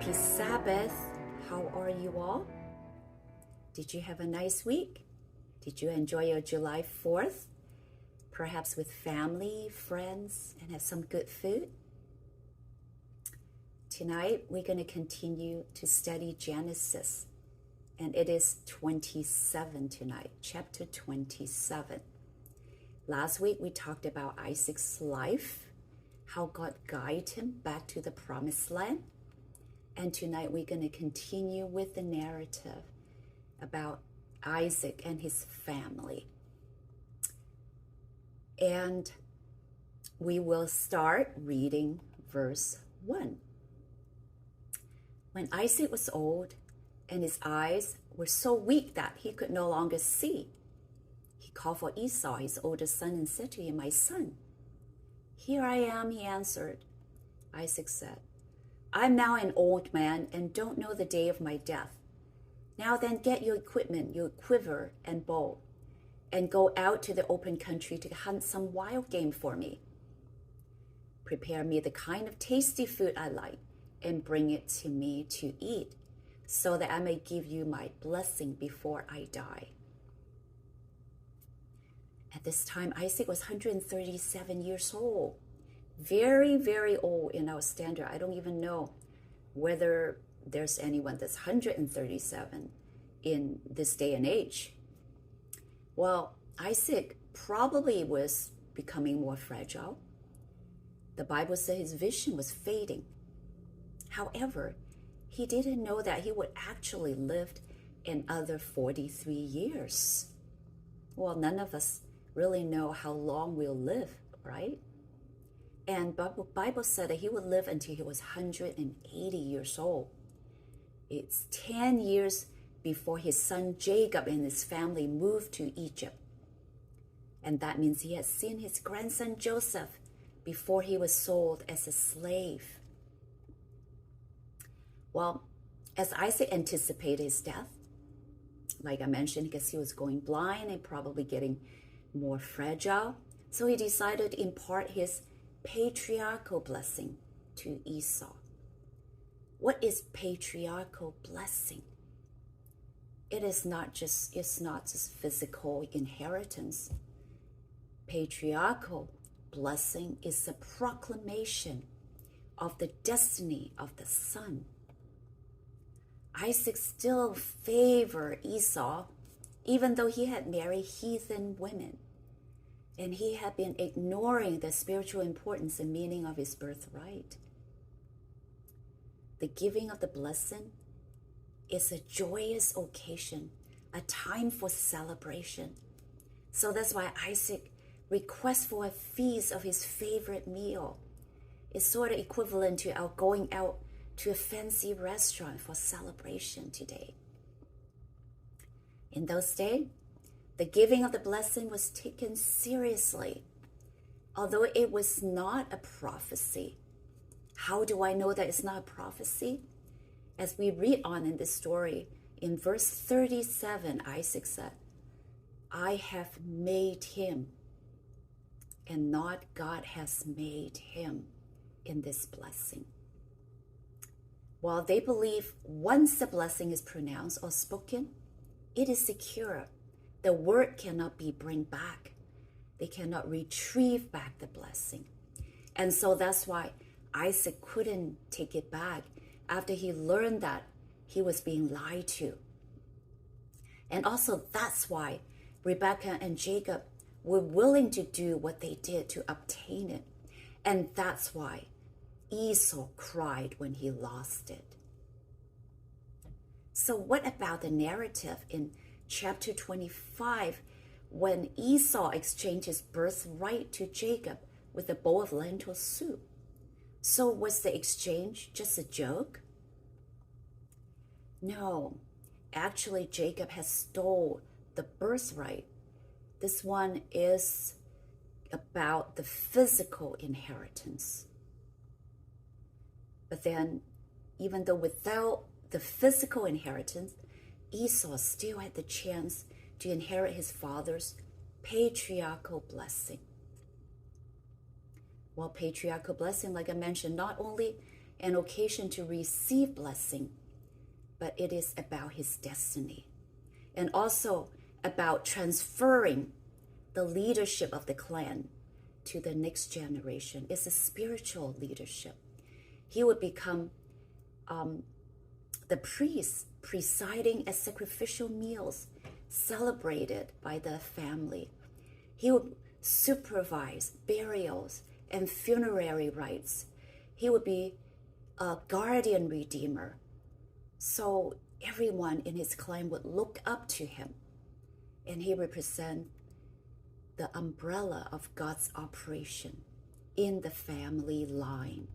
Happy Sabbath. How are you all? Did you have a nice week? Did you enjoy your July 4th? Perhaps with family, friends, and have some good food? Tonight, we're going to continue to study Genesis, and it is 27 tonight, chapter 27. Last week, we talked about Isaac's life, how God guided him back to the promised land. And tonight, we're going to continue with the narrative about Isaac and his family. And we will start reading verse 1. When Isaac was old and his eyes were so weak that he could no longer see, he called for Esau, his oldest son, and said to him, "My son." "Here I am," he answered. Isaac said, "I'm now an old man and don't know the day of my death. Now then, get your equipment, your quiver and bow, and go out to the open country to hunt some wild game for me. Prepare me the kind of tasty food I like and bring it to me to eat, so that I may give you my blessing before I die." At this time, Isaac was 137 years old. Very, very old in our standard. I don't even know whether there's anyone that's 137 in this day and age. Well, Isaac probably was becoming more fragile. The Bible says his vision was fading. However, he didn't know that he would actually live another 43 years. Well, none of us really know how long we'll live, right? And the Bible said that he would live until he was 180 years old. It's 10 years before his son Jacob and his family moved to Egypt. And that means he had seen his grandson Joseph before he was sold as a slave. Well, as Isaac anticipated his death, like I mentioned, because he was going blind and probably getting more fragile, so he decided to impart his patriarchal blessing to Esau. What is patriarchal blessing? It's not just physical inheritance. Patriarchal blessing is a proclamation of the destiny of the son. Isaac still favored Esau, even though he had married heathen women, and he had been ignoring the spiritual importance and meaning of his birthright. The giving of the blessing is a joyous occasion, a time for celebration. So that's why Isaac requests for a feast of his favorite meal. It's sort of equivalent to our going out to a fancy restaurant for celebration today. In those days, the giving of the blessing was taken seriously, although it was not a prophecy. How do I know that it's not a prophecy? As we read on in this story, in verse 37, Isaac said, "I have made him," and not God has made him in this blessing. While they believe once the blessing is pronounced or spoken, it is secure. The word cannot be brought back. They cannot retrieve back the blessing. And so that's why Isaac couldn't take it back after he learned that he was being lied to. And also that's why Rebekah and Jacob were willing to do what they did to obtain it. And that's why Esau cried when he lost it. So what about the narrative in chapter 25, when Esau exchanged his birthright to Jacob with a bowl of lentil soup? So was the exchange just a joke? No, actually Jacob has stole the birthright. This one is about the physical inheritance. But then, even though without the physical inheritance, Esau still had the chance to inherit his father's patriarchal blessing. Well, patriarchal blessing, like I mentioned, not only an occasion to receive blessing, but it is about his destiny, and also about transferring the leadership of the clan to the next generation. It's a spiritual leadership. He would become the priest presiding at sacrificial meals celebrated by the family. He would supervise burials and funerary rites. He would be a guardian redeemer. So everyone in his clan would look up to him, and he represents the umbrella of God's operation in the family line.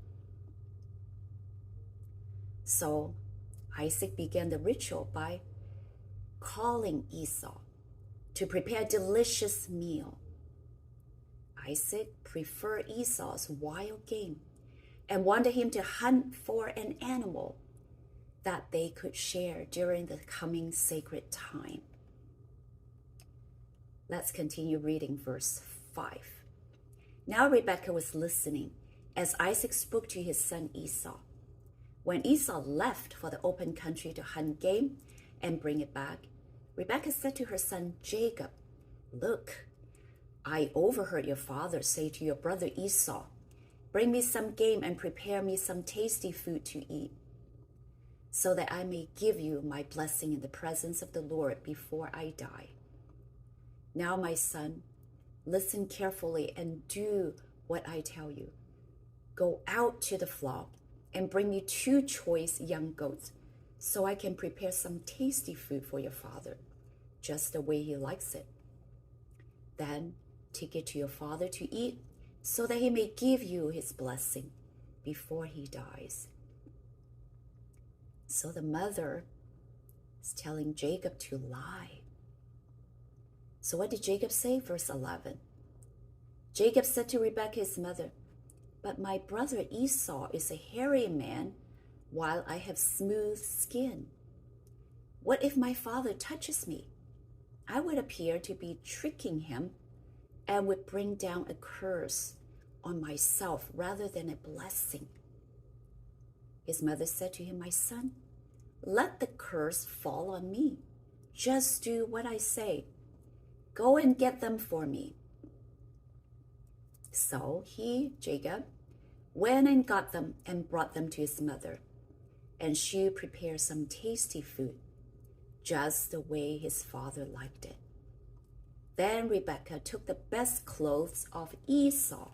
So Isaac began the ritual by calling Esau to prepare a delicious meal. Isaac preferred Esau's wild game and wanted him to hunt for an animal that they could share during the coming sacred time. Let's continue reading verse 5. Now Rebekah was listening as Isaac spoke to his son Esau. When Esau left for the open country to hunt game and bring it back, Rebekah said to her son Jacob, "Look, I overheard your father say to your brother Esau, 'Bring me some game and prepare me some tasty food to eat, so that I may give you my blessing in the presence of the Lord before I die.' Now, my son, listen carefully and do what I tell you. Go out to the flock and bring me 2 choice young goats, so I can prepare some tasty food for your father, just the way he likes it. Then take it to your father to eat, so that he may give you his blessing before he dies." So the mother is telling Jacob to lie. So what did Jacob say? Verse 11. Jacob said to Rebekah, his mother, "But my brother Esau is a hairy man, while I have smooth skin. What if my father touches me? I would appear to be tricking him and would bring down a curse on myself rather than a blessing." His mother said to him, "My son, let the curse fall on me. Just do what I say. Go and get them for me." So he, Jacob, went and got them and brought them to his mother, and she prepared some tasty food, just the way his father liked it. Then Rebekah took the best clothes of Esau,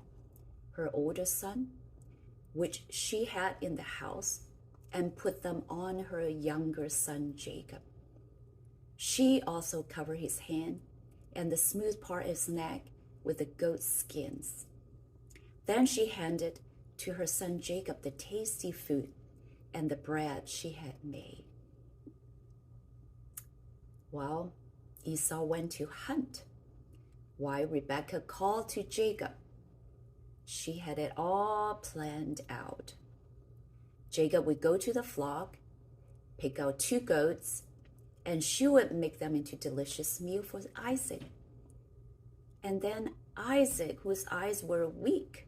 her older son, which she had in the house, and put them on her younger son Jacob. She also covered his hand and the smooth part of his neck with the goat skins. Then she handed to her son Jacob the tasty food and the bread she had made. Well, Esau went to hunt, while Rebekah called to Jacob. She had it all planned out. Jacob would go to the flock, pick out 2 goats, and she would make them into delicious meal for Isaac. And then Isaac, whose eyes were weak,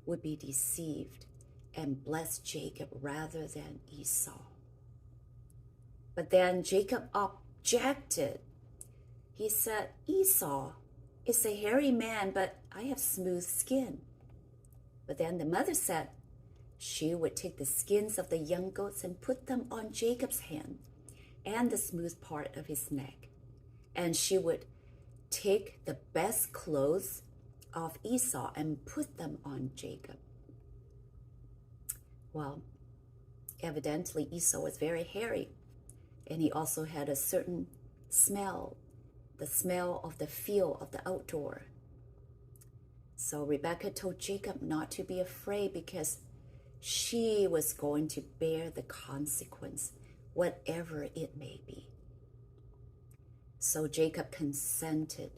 would be deceived and bless Jacob rather than Esau. But then Jacob objected. He said, "Esau is a hairy man, but I have smooth skin." But then the mother said she would take the skins of the young goats and put them on Jacob's hand and the smooth part of his neck. And she would take the best clothes of Esau and put them on Jacob. Well, evidently Esau was very hairy, and he also had a certain smell, the smell of the field, of the outdoor. So Rebekah told Jacob not to be afraid, because she was going to bear the consequence, whatever it may be. So Jacob consented.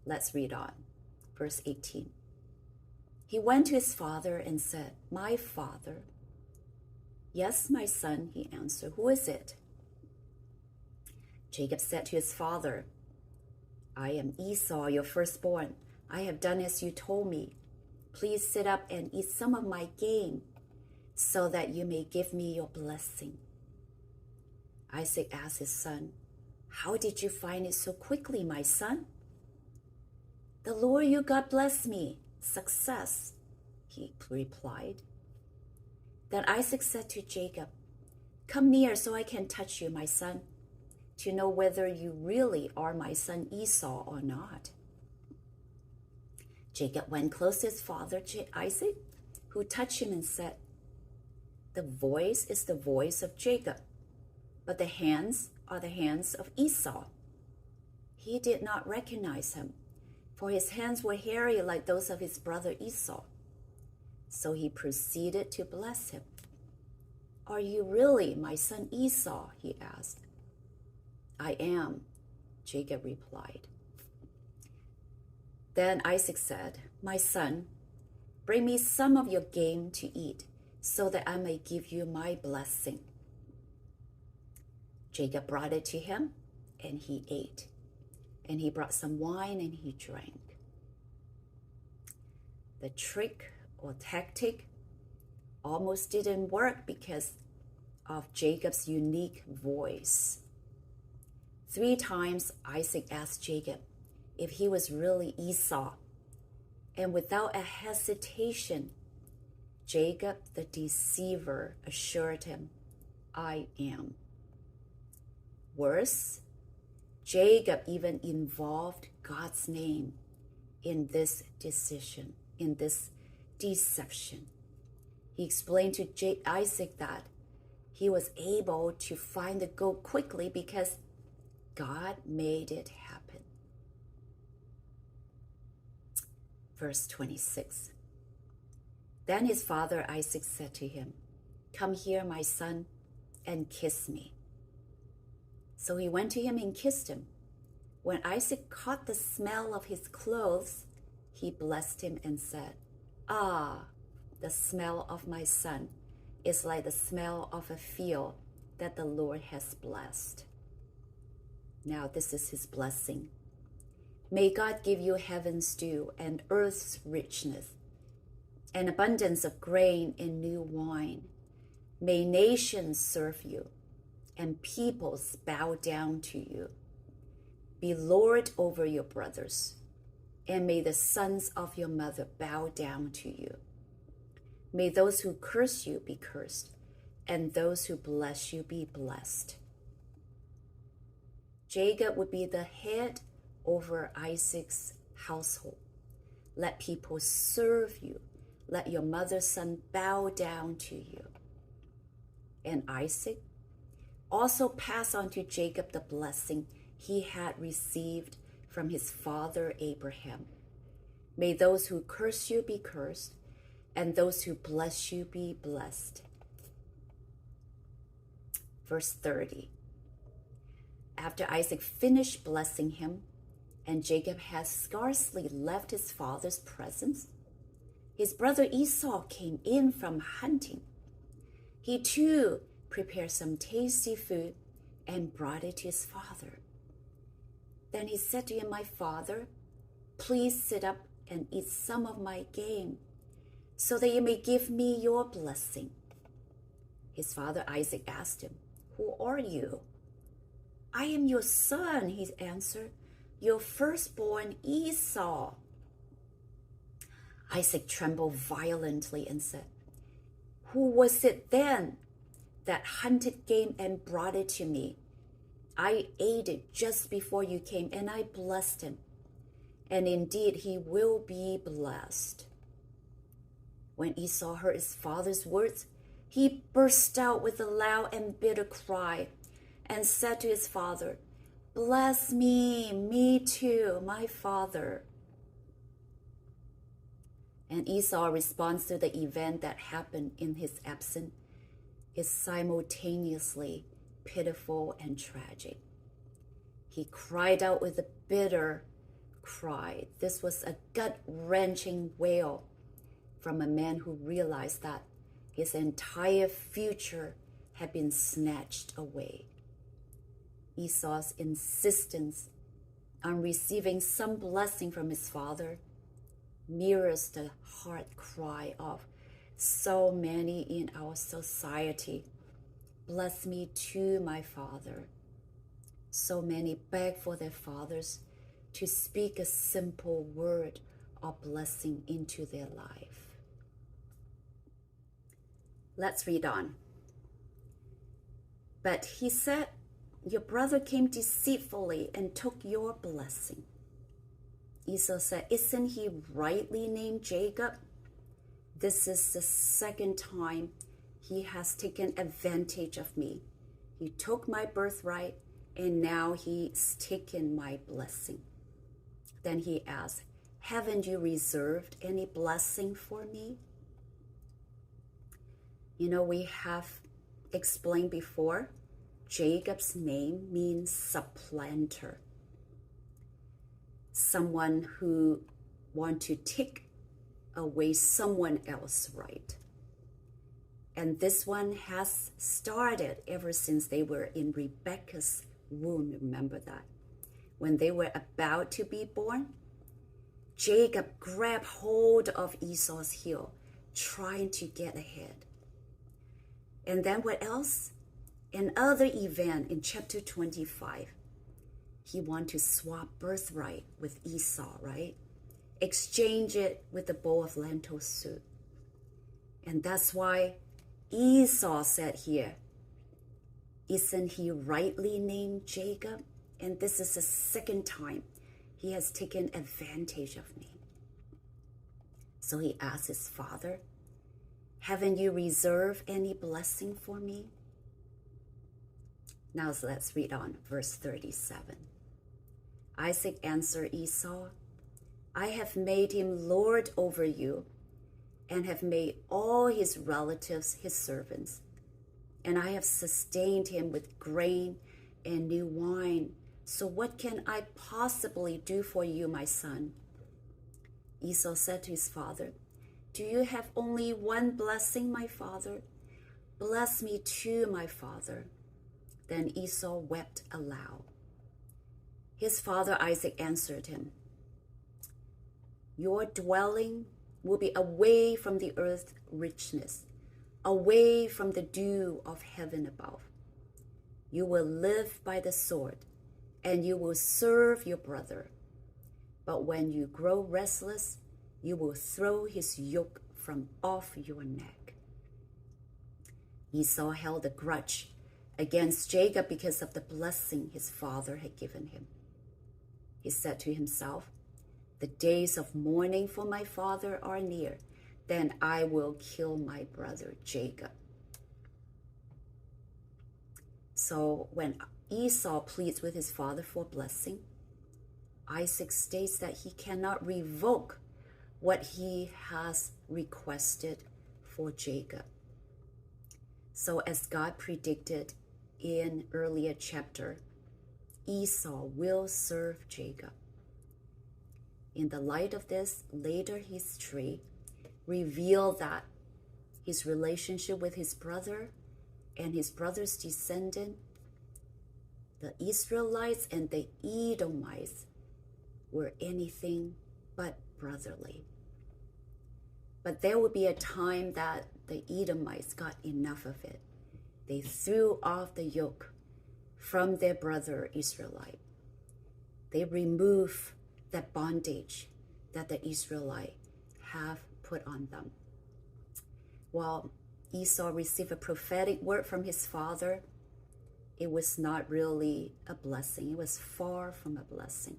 Let's read on. Verse 18. He went to his father and said, "My father." "Yes, my son," he answered. "Who is it?" Jacob said to his father, "I am Esau, your firstborn. I have done as you told me. Please sit up and eat some of my game. so that you may give me your blessing. Isaac asked his son, "How did you find it so quickly, my son?" "The Lord your God bless me. Success," he replied. Then Isaac said to Jacob, "Come near so I can touch you, my son, to know whether you really are my son Esau or not." Jacob went close to his father Isaac, who touched him and said, "The voice is the voice of Jacob, but the hands are the hands of Esau." He did not recognize him, for his hands were hairy like those of his brother Esau. So he proceeded to bless him. "Are you really my son Esau?" he asked. "I am," Jacob replied. Then Isaac said, "My son, bring me some of your game to eat, so that I may give you my blessing." Jacob brought it to him, and he ate. And he brought some wine, and he drank. The trick or tactic almost didn't work because of Jacob's unique voice. 3 times Isaac asked Jacob if he was really Esau, and without a hesitation, Jacob the deceiver assured him, "I am." Worse, Jacob even involved God's name in this deception. He explained to Isaac that he was able to find the goat quickly because God made it happen. Verse 26. Then his father Isaac said to him, "Come here, my son, and kiss me." So he went to him and kissed him. When Isaac caught the smell of his clothes, he blessed him and said, "Ah, the smell of my son is like the smell of a field that the Lord has blessed." Now this is his blessing. "May God give you heaven's dew and earth's richness, an abundance of grain and new wine. May nations serve you, and peoples bow down to you. Be lord over your brothers, and may the sons of your mother bow down to you. May those who curse you be cursed, and those who bless you be blessed." Jacob would be the head over Isaac's household. "Let people serve you. Let your mother's son bow down to you." And Isaac also passed on to Jacob the blessing he had received from his father Abraham. "May those who curse you be cursed, and those who bless you be blessed." Verse 30. After Isaac finished blessing him, and Jacob had scarcely left his father's presence, his brother Esau came in from hunting. He too prepared some tasty food and brought it to his father. Then he said to him, "My father, please sit up and eat some of my game, so that you may give me your blessing." His father Isaac asked him, "Who are you?" "I am your son," he answered, "your firstborn Esau." Isaac trembled violently and said, "Who was it then that hunted game and brought it to me? I ate it just before you came, and I blessed him. And indeed, he will be blessed." When Esau heard his father's words, he burst out with a loud and bitter cry and said to his father, "Bless me too, my father." And Esau's response to the event that happened in his absence is simultaneously pitiful and tragic. He cried out with a bitter cry. This was a gut-wrenching wail from a man who realized that his entire future had been snatched away. Esau's insistence on receiving some blessing from his father mirrors the heart cry of So many in our society bless me too, my father. So many beg for their fathers to speak a simple word of blessing into their life. Let's read on. But he said, your brother came deceitfully and took your blessing. Esau said, isn't he rightly named Jacob? This is the second time he has taken advantage of me. He took my birthright, and now he's taken my blessing. Then he asked, haven't you reserved any blessing for me? You know, we have explained before, Jacob's name means supplanter. Someone who wants to take away someone else's right. And this one has started ever since they were in Rebekah's womb. Remember that? When they were about to be born, Jacob grabbed hold of Esau's heel, trying to get ahead. And then what else? Another event in chapter 25. He wanted to swap birthright with Esau, right? Exchange it with a bowl of lentil soup. And that's why Esau said here, isn't he rightly named Jacob? And this is the second time he has taken advantage of me. So he asked his father, haven't you reserved any blessing for me? Now let's read on, verse 37. Isaac answered Esau, I have made him lord over you, and have made all his relatives his servants. And I have sustained him with grain and new wine. So what can I possibly do for you, my son? Esau said to his father, do you have only one blessing, my father? Bless me too, my father. Then Esau wept aloud. His father Isaac answered him, your dwelling will be away from the earth's richness, away from the dew of heaven above. You will live by the sword, and you will serve your brother. But when you grow restless, you will throw his yoke from off your neck. Esau held a grudge against Jacob because of the blessing his father had given him. He said to himself, the days of mourning for my father are near. Then I will kill my brother Jacob. So when Esau pleads with his father for blessing, Isaac states that he cannot revoke what he has requested for Jacob. So as God predicted in earlier chapter, Esau will serve Jacob. In the light of this, later history revealed that his relationship with his brother and his brother's descendant, the Israelites and the Edomites, were anything but brotherly. But there would be a time that the Edomites got enough of it. They threw off the yoke from their brother Israelite. They removed that bondage that the Israelites have put on them. While Esau received a prophetic word from his father, it was not really a blessing. It was far from a blessing.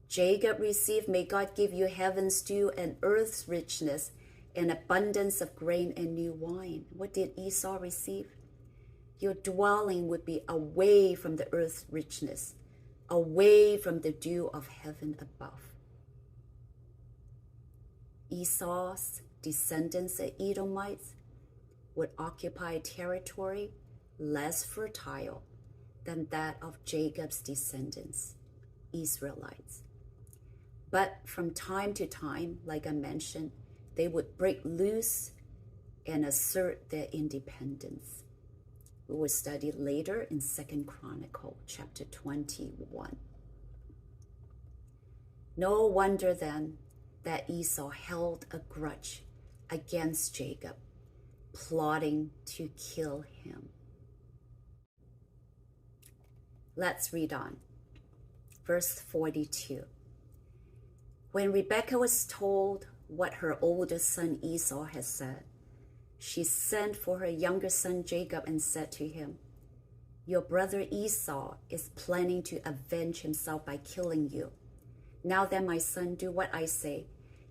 Jacob received, may God give you heaven's dew and earth's richness and abundance of grain and new wine. What did Esau receive? Your dwelling would be away from the earth's richness, away from the dew of heaven above. Esau's descendants, the Edomites, would occupy territory less fertile than that of Jacob's descendants, Israelites. But from time to time, like I mentioned, they would break loose and assert their independence. We will study later in 2 Chronicles chapter 21. No wonder then that Esau held a grudge against Jacob, plotting to kill him. Let's read on. Verse 42. When Rebekah was told what her older son Esau had said, she sent for her younger son Jacob and said to him, "Your brother Esau is planning to avenge himself by killing you. Now then, my son, do what I say.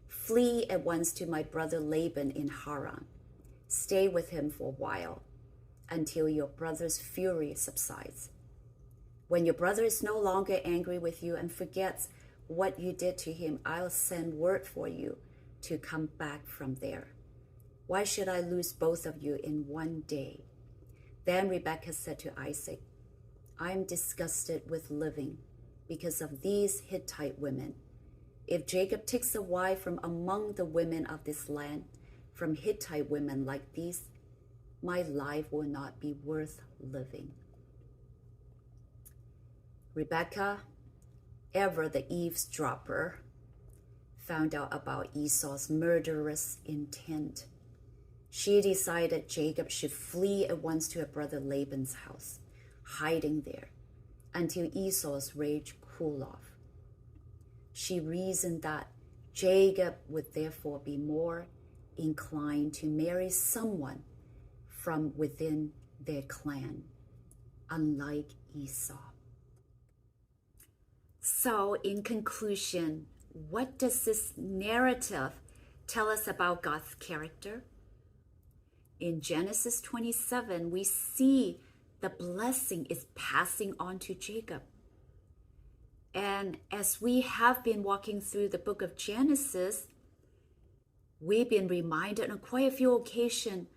Flee at once to my brother Laban in Haran. Stay with him for a while until your brother's fury subsides. When your brother is no longer angry with you and forgets what you did to him, I'll send word for you to come back from there. Why should I lose both of you in one day?" Then Rebekah said to Isaac, "I am disgusted with living because of these Hittite women. If Jacob takes a wife from among the women of this land, from Hittite women like these, my life will not be worth living." Rebekah, ever the eavesdropper, found out about Esau's murderous intent. She decided Jacob should flee at once to her brother Laban's house, hiding there until Esau's rage cooled off. She reasoned that Jacob would therefore be more inclined to marry someone from within their clan, unlike Esau. So, in conclusion, what does this narrative tell us about God's character? In Genesis 27, we see the blessing is passing on to Jacob. And as we have been walking through the book of Genesis, we've been reminded on quite a few occasions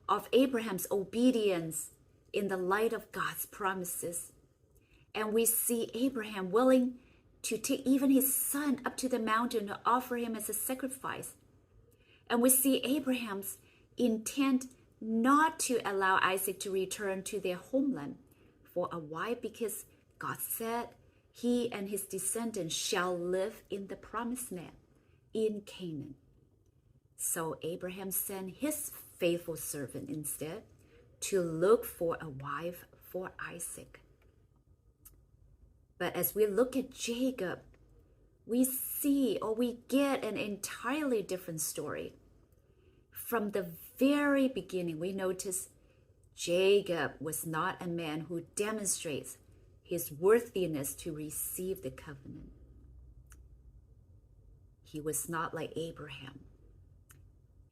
of Abraham's obedience in the light of God's promises. And we see Abraham willing to take even his son up to the mountain to offer him as a sacrifice. And we see Abraham's intent not to allow Isaac to return to their homeland for a while, because God said he and his descendants shall live in the promised land in Canaan. So Abraham sent his faithful servant instead to look for a wife for Isaac. But as we look at Jacob, we see or we get an entirely different story. From the very beginning, we notice Jacob was not a man who demonstrates his worthiness to receive the covenant. He was not like Abraham.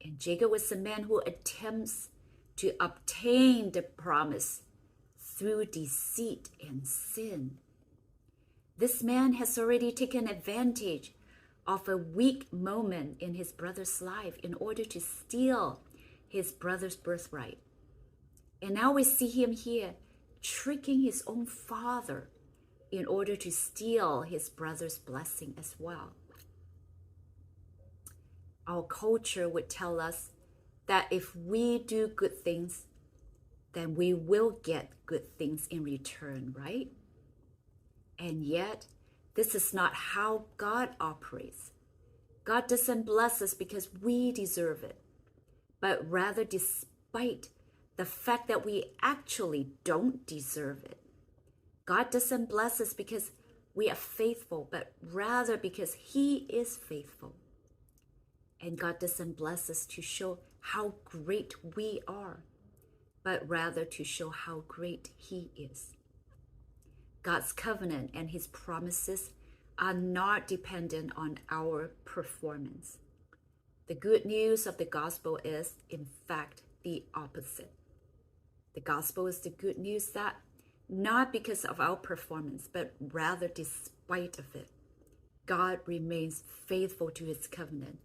And Jacob was a man who attempts to obtain the promise through deceit and sin. This man has already taken advantage of a weak moment in his brother's life in order to steal his brother's birthright. And now we see him here tricking his own father in order to steal his brother's blessing as well. Our culture would tell us that if we do good things, then we will get good things in return, right? And yet, this is not how God operates. God doesn't bless us because we deserve it, but rather despite the fact that we actually don't deserve it. God doesn't bless us because we are faithful, but rather because He is faithful. And God doesn't bless us to show how great we are, but rather to show how great He is. God's covenant and His promises are not dependent on our performance. The good news of the gospel is, in fact, the opposite. The gospel is the good news that not because of our performance, but rather despite of it, God remains faithful to His covenant,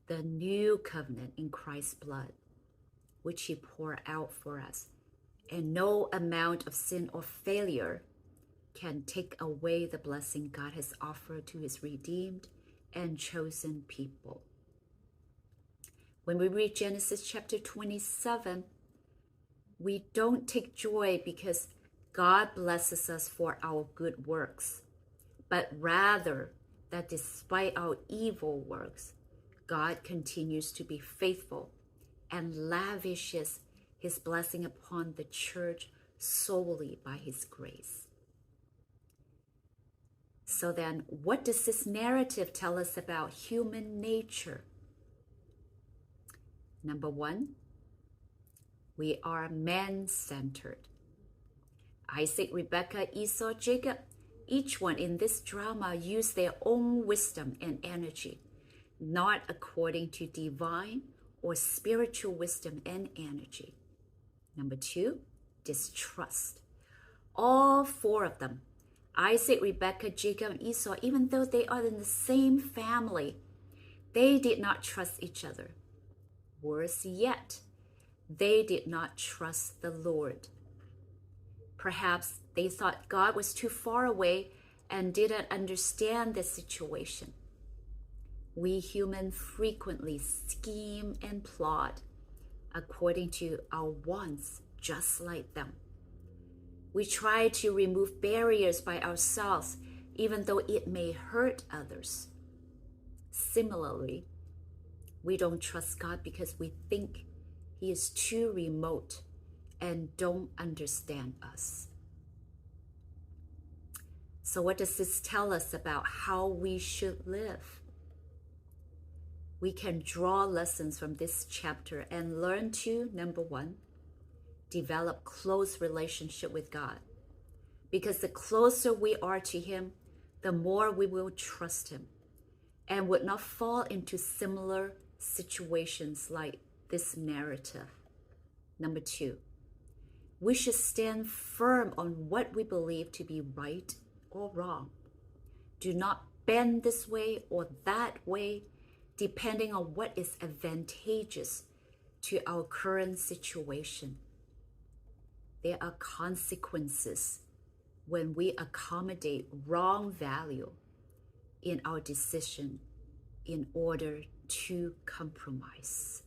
the new covenant in Christ's blood, which He poured out for us. And no amount of sin or failure can take away the blessing God has offered to His redeemed and chosen people. When we read Genesis chapter 27, we don't take joy because God blesses us for our good works, but rather that despite our evil works, God continues to be faithful and lavishes his blessing upon the church solely by his grace. So then, what does this narrative tell us about human nature? Number one, we are man-centered. Isaac, Rebekah, Esau, Jacob, each one in this drama used their own wisdom and energy, not according to divine or spiritual wisdom and energy. Number two, distrust. All four of them, Isaac, Rebekah, Jacob, and Esau, even though they are in the same family, they did not trust each other. Worse yet, they did not trust the Lord. Perhaps they thought God was too far away and didn't understand the situation. We humans frequently scheme and plot according to our wants, just like them. We try to remove barriers by ourselves, even though it may hurt others. Similarly, we don't trust God because we think he is too remote and don't understand us. So what does this tell us about how we should live? We can draw lessons from this chapter and learn to, number one, develop close relationship with God. Because the closer we are to him, the more we will trust him and would not fall into similar situations like this narrative. Number two, we should stand firm on what we believe to be right or wrong. Do not bend this way or that way, depending on what is advantageous to our current situation. There are consequences when we accommodate wrong value in our decision in order to compromise.